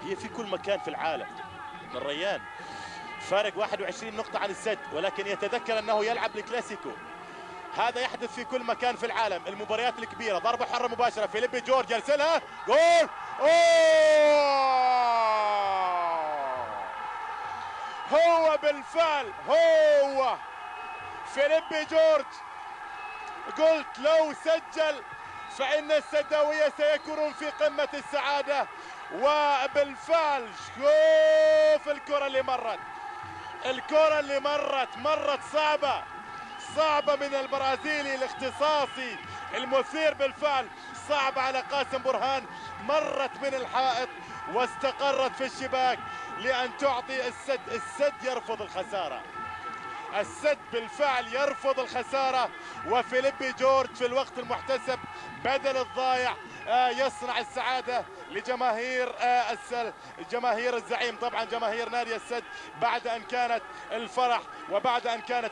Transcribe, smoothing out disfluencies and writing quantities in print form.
هي في كل مكان في العالم. الريان فارق 21 نقطة عن السد، ولكن يتذكر أنه يلعب الكلاسيكو. هذا يحدث في كل مكان في العالم، المباريات الكبيرة. ضربة حرة مباشرة، فيليبي جورج يرسلها، جول! هو بالفعل هو فيليبي جورج. قلت لو سجل فإن السداوية سيكونون في قمة السعادة، وبالفعل شوف الكرة اللي مرت صعبة من البرازيلي الاختصاصي المثير بالفعل، صعبة على قاسم برهان، مرت من الحائط واستقرت في الشباك لأن تعطي السد يرفض الخسارة. السد بالفعل يرفض الخسارة، وفيليبي جورج في الوقت المحتسب بدل الضايع يصنع السعادة لجماهير جماهير الزعيم، طبعا جماهير نادي السد، بعد أن كانت الفرح وبعد أن كانت